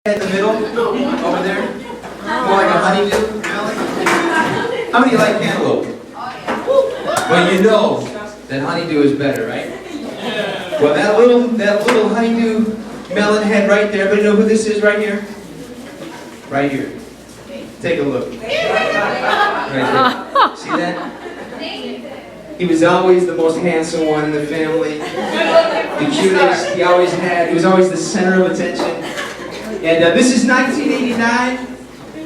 In the middle, over there, more like a honeydew. How many like cantaloupe? Well, you know that honeydew is better, right? Well, that little honeydew melon head right there. Everybody know who this is right here? Right here. Take a look. Right there. See that? He was always the most handsome one in the family. The cutest. He was always the center of attention. And this is 1989.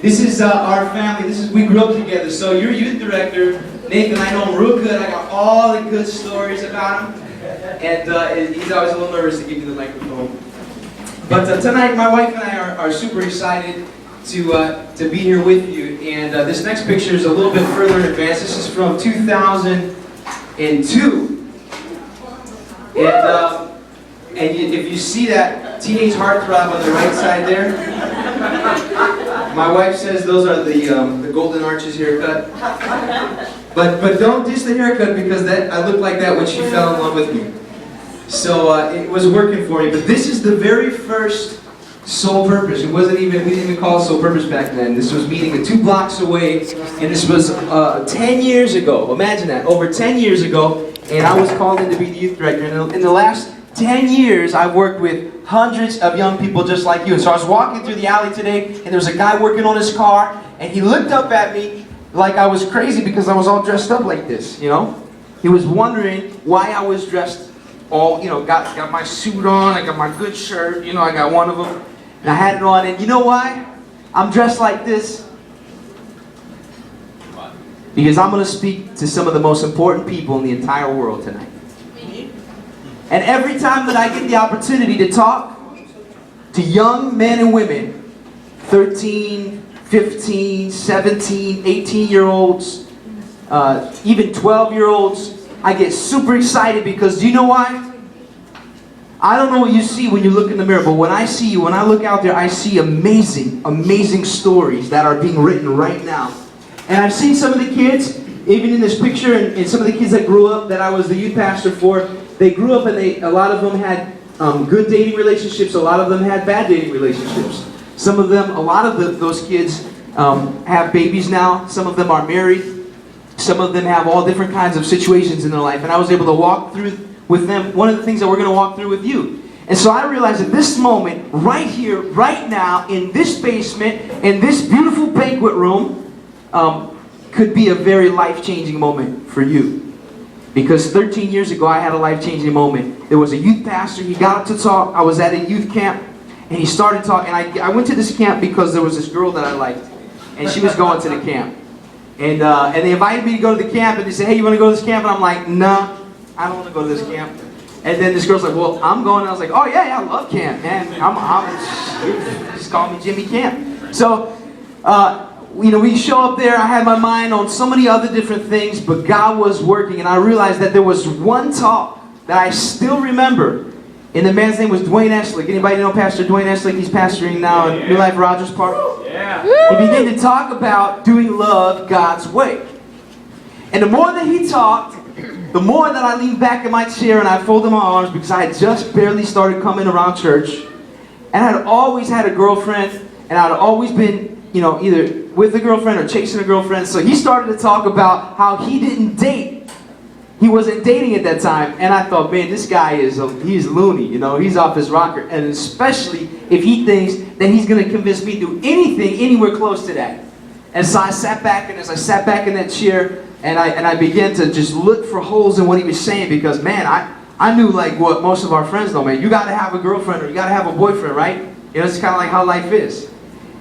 This is our family. We grew up together. So your youth director, Nathan, I know him real good. I got all the good stories about him. And he's always a little nervous to give me the microphone. But tonight, my wife and I are super excited to be here with you. And this next picture is a little bit further in advance. This is from 2002. And if you see that teenage heartthrob on the right side there, my wife says those are the Golden Arches haircut. But don't diss the haircut because I looked like that when she fell in love with me. So it was working for me. But this is the very first Soul Purpose. We didn't even call it Soul Purpose back then. This was meeting 2 blocks away, and this was 10 years ago. Imagine that, over 10 years ago. And I was called in to be the youth director. And in the last 10 years, I've worked with hundreds of young people just like you. And so I was walking through the alley today, and there was a guy working on his car, and he looked up at me like I was crazy because I was all dressed up like this, you know? He was wondering why I was dressed all, got my suit on, I got my good shirt, I got one of them, and I had it on, and you know why I'm dressed like this? Because I'm going to speak to some of the most important people in the entire world tonight. And every time that I get the opportunity to talk to young men and women, 13, 15, 17, 18-year-olds, even 12-year-olds, I get super excited because do you know why? I don't know what you see when you look in the mirror, but when I see you, when I look out there, I see amazing, amazing stories that are being written right now. And I've seen some of the kids, even in this picture, and some of the kids that grew up that I was the youth pastor for, they grew up and a lot of them had good dating relationships, a lot of them had bad dating relationships. Some of them, a lot of those kids have babies now, some of them are married, some of them have all different kinds of situations in their life, and I was able to walk through with them one of the things that we're going to walk through with you. And so I realized at this moment, right here, right now, in this basement, in this beautiful banquet room, could be a very life-changing moment for you. Because 13 years ago, I had a life-changing moment. There was a youth pastor, he got up to talk, I was at a youth camp, and he started talking, and I went to this camp because there was this girl that I liked, and she was going to the camp. And they invited me to go to the camp, and they said, hey, you want to go to this camp? And I'm like, nah, I don't want to go to this camp. And then this girl's like, well, I'm going. And I was like, oh, yeah, I love camp, man. Just call me Jimmy Camp. So, we show up there. I had my mind on so many other different things, but God was working, and I realized that there was one talk that I still remember. And the man's name was Dwayne Eslick. Anybody know Pastor Dwayne Eslick? He's pastoring now at New Life Rogers Park. Yeah. He began to talk about doing love God's way. And the more that he talked, the more that I leaned back in my chair and I folded my arms because I had just barely started coming around church. And I had always had a girlfriend, and I had always been, either with a girlfriend or chasing a girlfriend. So he started to talk about how he didn't date. He wasn't dating at that time, and I thought, man, this guy he's loony, he's off his rocker, and especially if he thinks that he's going to convince me to do anything anywhere close to that. And so I sat back, and as I sat back in that chair, and I began to just look for holes in what he was saying, because, man, I knew like what most of our friends know, man. You got to have a girlfriend or you got to have a boyfriend, right? It's kind of like how life is.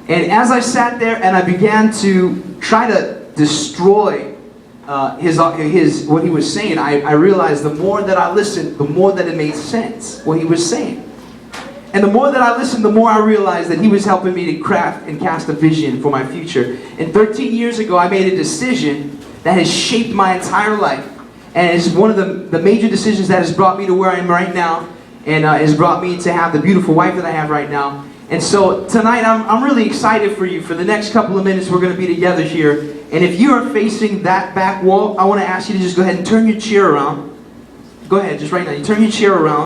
And as I sat there and I began to try to destroy what he was saying, I realized the more that I listened, the more that it made sense, what he was saying. And the more that I listened, the more I realized that he was helping me to craft and cast a vision for my future. And 13 years ago, I made a decision that has shaped my entire life. And it's one of the major decisions that has brought me to where I am right now, and has brought me to have the beautiful wife that I have right now. And so tonight, I'm really excited for you. For the next couple of minutes, we're going to be together here. And if you are facing that back wall, I want to ask you to just go ahead and turn your chair around. Go ahead, just right now. You turn your chair around.